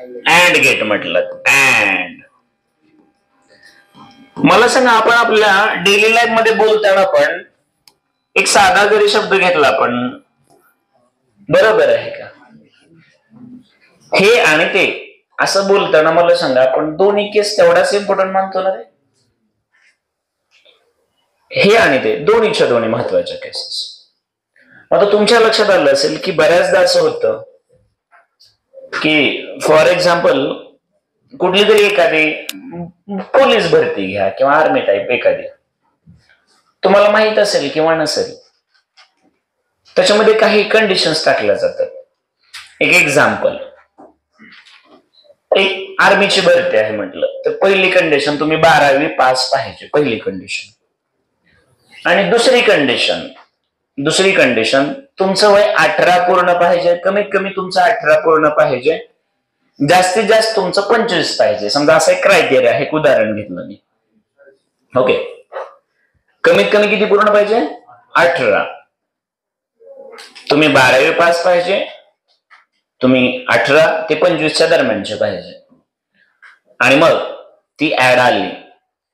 And gate म्हटलं. And मला सांगा, आपण आपल्या डेली लाईफ मध्ये बोलताना पण एक साधा जरी शब्द घेतला आपण, बरोबर आहे का? हे आणि ते असं बोलताना मला सांगा, आपण दोन्ही केस तेवढाच इम्पॉर्टंट मानतो ना रे? हे आणि ते दोन्हीच्या दोन्ही महत्वाच्या केसेस. आता तुमच्या लक्षात आलं असेल की बऱ्याचदा असं होतं की फॉर एक्झाम्पल कुठली तरी एखादी पोलीस भरती घ्या किंवा आर्मी टाईप एखादी, तुम्हाला माहित असेल किंवा नसेल, त्याच्यामध्ये काही कंडिशन्स टाकल्या जातात. एक एक्झाम्पल, एक आर्मीची भरती आहे म्हटलं तर पहिली कंडिशन तुम्ही 12वी पास पाहिजे, पहिली कंडिशन. आणि दुसरी कंडिशन तुमचं वय 18 पूर्ण पाहिजे, कमीत कमी तुमचं 18 पूर्ण पाहिजे, जास्तीत जास्त तुमचं 25 पाहिजे. समजा असं एक क्रायटेरिया आहे, एक उदाहरण घेतलं मी. ओके, कमीत कमी किती पूर्ण पाहिजे? 18. तुम्ही 12वी पास पाहिजे, तुम्ही 18 ते 25च्या दरम्यानचे पाहिजे. आणि मग ती ऍड आली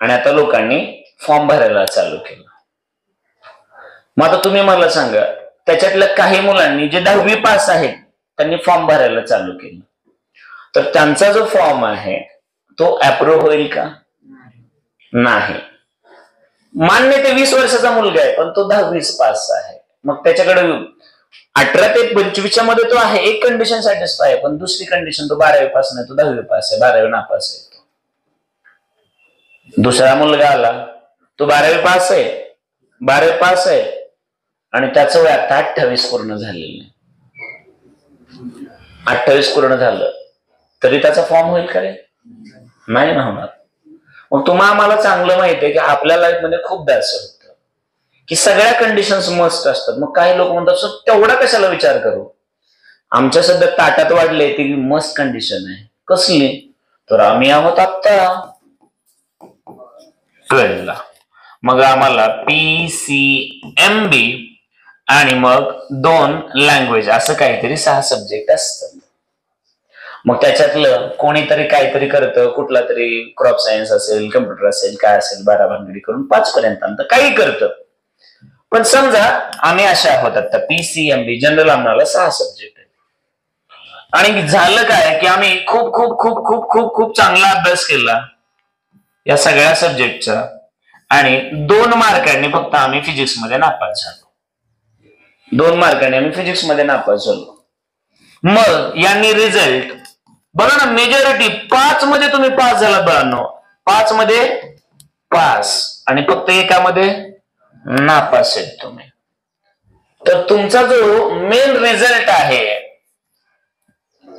आणि आता लोकांनी फॉर्म भरायला चालू केलं. मग आता तुम्ही मला सांगा, त्याच्यातल्या काही मुलांनी जे 10वी पास आहेत त्यांनी फॉर्म भरायला चालू केलं, तर त्यांचा जो फॉर्म आहे तो अप्रूव्ह होईल का? नाही. मान्य ते 20 वर्षाचा मुलगा आहे पण तो 10वी पास आहे, मग त्याच्याकडे 18 ते 25च्या मध्ये तो आहे, एक कंडिशन सॅटिस्फाय आहे, पण दुसरी कंडिशन तो 12वी पास नाही, तो 10वी पास आहे, 12वी नापास आहे. दुसरा मुलगा आला, तो 12वी पास आहे आणि त्याचं वय आता 28 पूर्ण झालेलं आहे. 28 पूर्ण झालं तरी त्याचा फॉर्म होईल का रे? नाही ना होणार. मग तुम्हाला मला चांगलं माहिती आहे की आपल्या लाईफ मध्ये खूपदा असं होतं की सगळ्या कंडिशन्स मस्ट असतात. मग काही लोक म्हणतात तेवढा कशाला विचार करू, आमच्या सध्या ताटात वाढले ती मस्ट कंडिशन आहे. कसली? तर आम्ही आहोत आता 12ला. मग आम्हाला PCMB आणि मग 2 लँग्वेज असं काहीतरी 6 सब्जेक्ट असतात. मग त्याच्यातलं कोणीतरी काहीतरी करतं, कुठला तरी क्रॉप सायन्स असेल, कम्प्युटर असेल, काय असेल, 12 भानगडी करून 5 पर्यंत आणतं, काही करतं. पण समजा आम्ही अशा आहोत आता PCMB जनरल, आम्हाला 6 सब्जेक्ट आहेत. आणि झालं काय की आम्ही खूप खूप खूप खूप खूप खूप चांगला अभ्यास केला या सगळ्या सब्जेक्टचा आणि 2 मार्कांनी फक्त आम्ही फिजिक्स मध्ये नापास झालो. 2 मार्कांनी आम्ही फिजिक्स मध्ये नापास झालो. मग यांनी रिझल्ट बघा ना, मेजॉरिटी 5 मध्ये तुम्ही पास झाला बघा, 5 मध्ये पास आणि फक्त एकामध्ये नापास आहेत तुम्ही. तर तुमचा जो मेन रिझल्ट आहे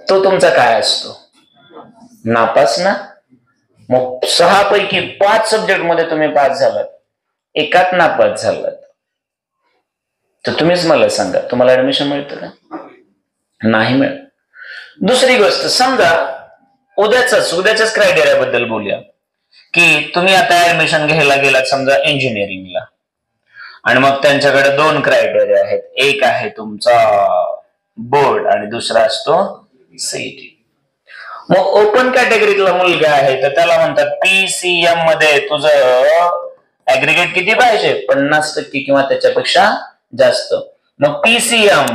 तो तुमचा काय असतो? नापास ना. मग 6 पैकी 5 सब्जेक्ट मध्ये तुम्ही पास झालात, एकात नापास झालात, तर तुम्हीच मला सांगा तुम्हाला ऍडमिशन मिळतं का? नाही मिळत. दुसरी गोष्ट, समजा उद्याच्याच क्रायटेरिया बद्दल बोलूया की तुम्ही आता ऍडमिशन घ्यायला गेलात समजा इंजिनिअरिंगला, आणि मग त्यांच्याकडे 2 क्रायटेरिया आहेत, एक आहे तुमचा बोर्ड आणि दुसरा असतो सीईटी. मग ओपन कॅटेगरीतला मुलगा आहे तर त्याला म्हणतात PCM मध्ये तुझं ऍग्रीगेट किती पाहिजे? 50% किंवा त्याच्यापेक्षा जास्त. मग PCM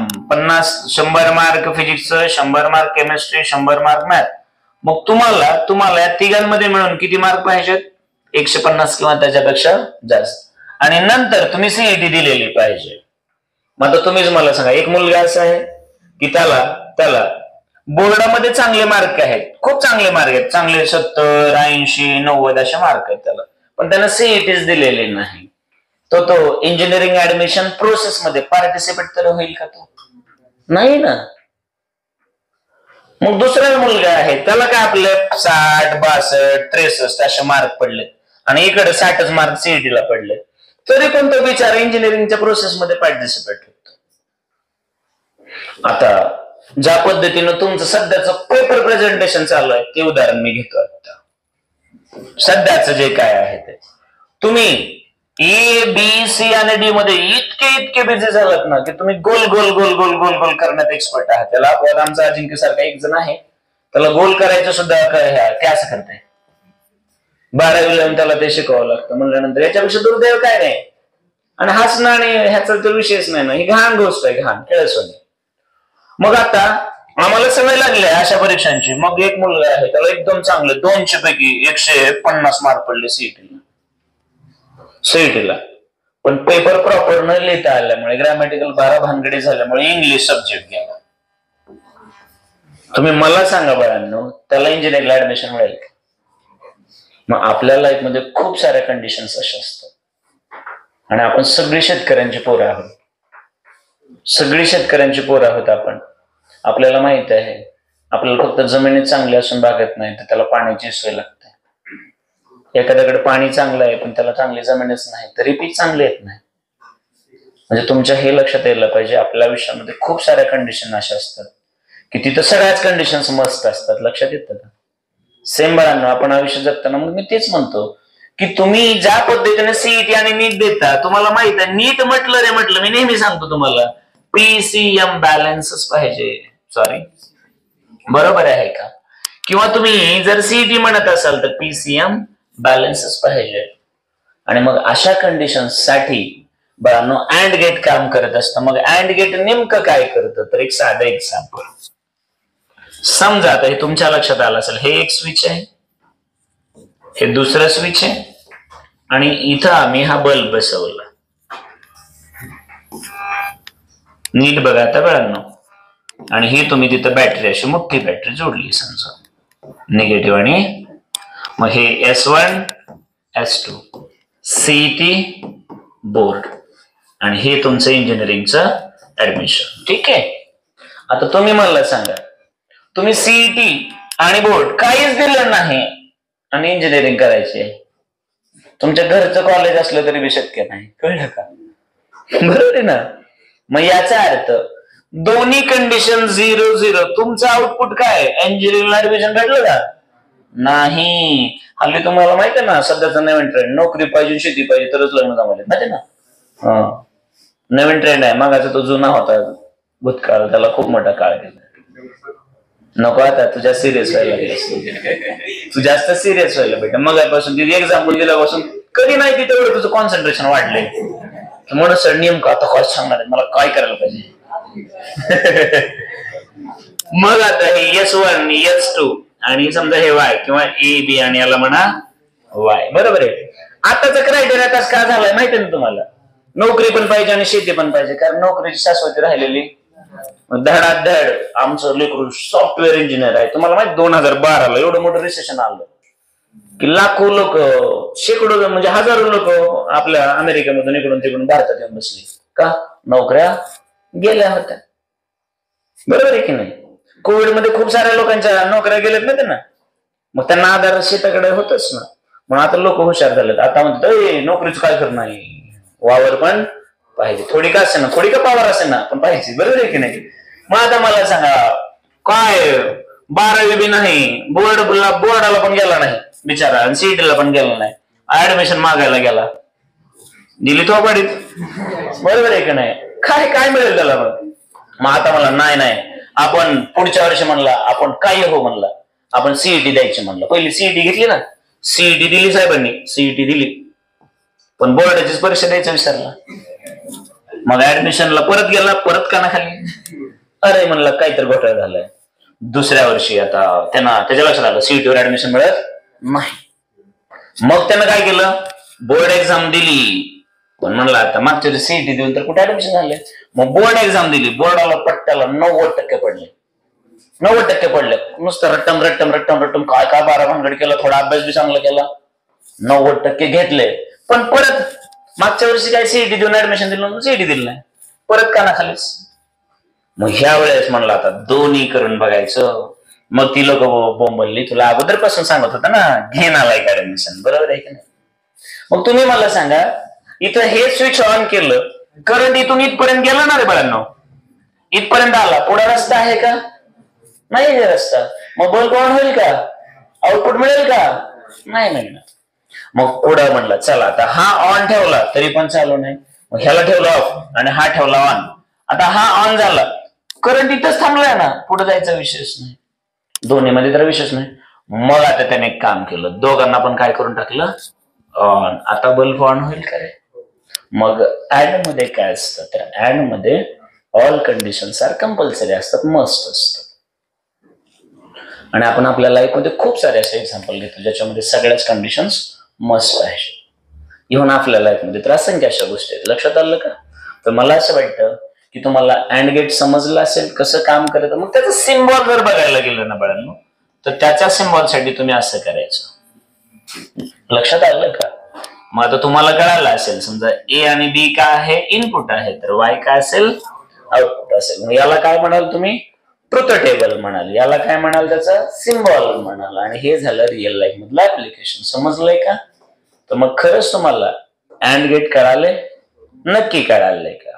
100 मार्क फिजिक्सचं, 100 मार्क केमिस्ट्री, 100 मार्क मॅथ. मग तुम्हाला या तिघांमध्ये मिळून किती मार्क पाहिजेत? 150 किंवा त्याच्यापेक्षा जास्त. आणि नंतर तुम्ही सीईटी दिलेली पाहिजे. मग आता तुम्हीच मला सांगा, एक मुलगा असा आहे की त्याला बोर्डामध्ये चांगले मार्क आहेत, खूप चांगले मार्क आहेत, चांगले 70, 80, 90 असे मार्क आहेत त्याला, पण त्यानं सीईटीच दिलेले नाही. तो इंजिनिअरिंग ऍडमिशन प्रोसेस मध्ये पार्टिसिपेट तर होईल का? तो नाही ना. मग दुसरा मुलगा आहे त्याला काय आपले 60, 62, 63 असे मार्क पडले आणि इकडे 60च मार्क सीईटीला पडले, तरी पण तो बिचारा इंजिनिअरिंगच्या प्रोसेस मध्ये पार्टिसिपेट होतो. आता ज्या पद्धतीनं तुमचं सध्याचं पेपर प्रेझेंटेशन चालू आहे ते उदाहरण मी घेतो. आता सध्याचं जे काय आहे ते तुम्ही A, B, C आणि D मध्ये इतके बिझी झालात ना की तुम्ही गोल गोल गोल गोल गोल गोल करण्यात एक्सपर्ट आहात. त्याला आमचा अजिंक्य सारखा एक जण आहे, त्याला गोल करायचं सुद्धा ते असं करताय. 12वीला त्याला ते शिकावं लागतं म्हणल्यानंतर याच्यापेक्षा दुर्दैव काय नाही. आणि हसणं आणि ह्याचा तर विषयच नाही ना, ही घाण गोष्ट आहे, घाण खेळसोनी. मग आता आम्हाला सवय लागली आहे अशा परीक्षांची. मग एक मुलगा आहे त्याला एकदम चांगले 200 पैकी 150 मार्क पडले सीईटीला. पण पेपर प्रॉपर न लिहिता आल्यामुळे, ग्रॅमॅटिकल 12 भानगडी झाल्यामुळे इंग्लिश सब्जेक्ट गेला. तुम्ही मला सांगा बऱ्यांनो, त्याला इंजिनिअरिंगला ऍडमिशन मिळेल का? मग आपल्या लाईफ मध्ये खूप साऱ्या कंडिशन्स अशा असतात. आणि आपण सगळी शेतकऱ्यांची पोरं आहोत, सगळी शेतकऱ्यांची पोरं आहोत आपण. आपल्याला माहित आहे आपल्याला फक्त जमिनीत चांगली असून भागत नाही, तर त्याला पाण्याची सोय लागते. एखाद्याकडे पाणी चांगलं आहे पण त्याला चांगली जमीनच नाही तरी पीक चांगले येत नाही. म्हणजे तुमच्या हे लक्षात यायला पाहिजे, आपल्या आयुष्यामध्ये खूप साऱ्या कंडिशन अशा असतात की तिथं सगळ्याच कंडिशन्स मस्त असतात. लक्षात येतं का? सेम बाळांनो, आपण आयुष्य जगताना मग मी तेच म्हणतो की तुम्ही ज्या पद्धतीने सीईटी आणि नीट देता, तुम्हाला माहित आहे नीट म्हटलं मी नेहमी सांगतो तुम्हाला पीसीएम बॅलन्सच पाहिजे. सॉरी, बरोबर आहे का? किंवा तुम्ही जर सीईटी म्हणत असाल तर पीसीएम बॅलन्सच पाहिजे. आणि मग अशा कंडिशन साठी बाळांनो अँड गेट काम करत असतं. मग अँड गेट नेमकं काय करतं, तर एक साधं एक्झाम्पल समजा. आता हे तुमच्या लक्षात आलं असेल, हे एक स्विच आहे, हे दुसरं स्विच आहे, आणि इथं आम्ही हा बल्ब बसवला. नीट बघा आता बाळांनो. आणि ही तुम्ही तिथं बॅटरी, अशी मोठी बॅटरी जोडली समजा, निगेटिव्ह. आणि मग हे S1 S2 सीईटी बोर्ड, आणि हे तुमचं इंजिनिअरिंगचं ऍडमिशन. ठीक आहे. आता तुम्ही मला सांगा, तुम्ही सीईटी आणि बोर्ड काहीच दिलं नाही आणि इंजिनिअरिंग करायची आहे, तुमच्या घरचं कॉलेज असलं तरी बी शक्य नाही. कळलं का? बरोबर आहे ना? मग याचा अर्थ दोन्ही कंडिशन 0-0. तुमचं आउटपुट काय? इंजिनिअरिंगला ऍडमिशन भेटलं का? नाही. हल्ली तुम्हाला माहिती आहे ना सध्याचं नवीन ट्रेंड, नोकरी पाहिजे शेती पाहिजे तरच लग्न जमले, माहिती ना? नवीन ट्रेंड आहे. मागाचा तो जुना होता भूतकाळ, त्याला खूप मोठा काळ गेला. नको आता तुझ्या सिरियस व्हायला तू जास्त सिरियस व्हायला बेटा. मगापासून तिथे एक्झाम्पल दिल्यापासून कधी नाही तिथे एवढं तुझं कॉन्सन्ट्रेशन वाढलंय म्हणून सर नेमकं आता काय सांगणार आहे, मला काय करायला पाहिजे. मग आता हे S1 S2 आणि समजा हे Y किंवा A B आणि याला म्हणा Y. बरोबर आहे. आताचा क्रायटेरिया कसं काय झालाय माहिती ना तुम्हाला? नोकरी पण पाहिजे आणि शेती पण पाहिजे, कारण नोकरीची शाश्वती राहिलेली. धडाधड आमचं लेकरू सॉफ्टवेअर इंजिनियर आहे. तुम्हाला माहिती 2012ला एवढं मोठं रिसेशन आलं की लाखो लोक, शेकडो म्हणजे हजारो लोक आपल्या अमेरिकेमधून इकडून तिकडून भारतात येऊन बसली. का? नोकऱ्या गेल्या होत्या. बरोबर आहे की नाही? कोविड मध्ये खूप साऱ्या लोकांच्या नोकऱ्या गेल्यात ना त्यांना, मग त्यांना आधार शेताकडे होतच ना. म्हणून आता लोक हुशार झालेत. आता म्हणतात नोकरीच काय करणार, वावर पण पाहिजे, थोडी का असे ना, थोडी का पावर असे ना, पण पाहिजे. बरोबर आहे की नाही? मग आता मला सांगा, काय 12वी बी नाही, बोर्डाला पण गेला नाही बिचारा, आणि सीईटीला पण गेला नाही, ऍडमिशन मागायला गेला, दिली थोपाडीत. बरोबर आहे की नाही? काय काय मिळेल त्याला? मग आता मला नाही आपण पुढच्या वर्षी म्हणला आपण काय हो म्हणला, आपण सीईटी द्यायची म्हणलं. पहिली सीईटी घेतली ना, सीईटी दिली साहेबांनी, सीईटी दिली, पण बोर्डाचीच परीक्षा द्यायचं विसरला. मग ऍडमिशनला परत गेला, परत कानाखाली. अरे म्हणलं काहीतरी घोटाळा झालाय. दुसऱ्या वर्षी आता त्याच्या लक्षात आलं सीईटीवर ऍडमिशन मिळत नाही. मग त्यानं काय केलं, बोर्ड एक्झाम दिली, पण म्हणलं आता मागच्या वर्षी सीईटी देऊन तर कुठे ऍडमिशन झाले. मग बोर्ड एक्झाम दिली, बोर्डाला पट्ट्याला 90% पडले. 90% पडले. नुसतं रट्टम काय 12 भानगड केलं, थोडा अभ्यास बी चांगला केला, 90% घेतले. पण परत मागच्या वर्षी काय सीईटी देऊन ऍडमिशन दिलं, सीईटी दिलं नाही, परत कानाखालीच. मग ह्या वेळेस म्हणलं आता दोन्ही करून बघायचं. मग ती लोक बोंबलली, तुला अगोदरपासून सांगत होता ना घेऊन आलाय ऍडमिशन. बरोबर आहे की नाही? मग तुम्ही मला सांगा, इथं हे स्विच ऑन केलं, करंट इथून इथपर्यंत गेला ना रे बाळांनो, इथपर्यंत आला, पुढे रस्ता आहे का? नाही रस्ता. मग बल्ब ऑन होईल का? आउटपुट मिळेल का? नाही मिळणार. मग पुढे म्हणलं चला आता हा ऑन ठेवला तरी पण चालू नाही, मग ह्याला ठेवला ऑफ आणि हा ठेवला ऑन. आता हा ऑन झाला, करंट इथंच थांबलाय ना, पुढे जायचा विषयच नाही. दोन्हीमध्ये तर विशेष नाही. मग आता त्याने एक काम केलं, दोघांना पण काय करून टाकलं, ऑन. आता बल्ब ऑन होईल का रे? मग ऍड मध्ये काय असतं, तर ऍड मध्ये ऑल कंडिशन्स आर कंपल्सरी असतात, मस्ट असतात. आणि आपण आपल्या लाईफ मध्ये खूप सारे असे एक्झाम्पल घेतो ज्याच्यामध्ये सगळ्याच कंडिशन्स मस्ट आहे. इव्हन आपल्या लाईफ मध्ये तर असंख्य अशा गोष्टी आहेत. लक्षात आलं का? तर मला असं वाटतं की तुम्हाला अँड गेट समजलं असेल कसं काम करतं. मग त्याचं सिम्बॉल जर बघायला गेलं ना बाळांनो, तर त्याच्या सिम्बॉलसाठी तुम्ही असं करायचं. लक्षात आलं का? मग आता तुम्हाला कळालं असेल, समजा ए आणि बी काय आहे, इनपुट आहे, तर वाय काय असेल, आउटपुट असेल. मग याला काय म्हणाल तुम्ही, ट्रुथ टेबल म्हणाल. याला काय म्हणाल, त्याचा सिम्बॉल म्हणाल. आणि हे झालं रिअल लाईफ मधलं ऍप्लिकेशन. समजलंय का? तर मग खरंच तुम्हाला अँड गेट कळाले, नक्की कळालंय का?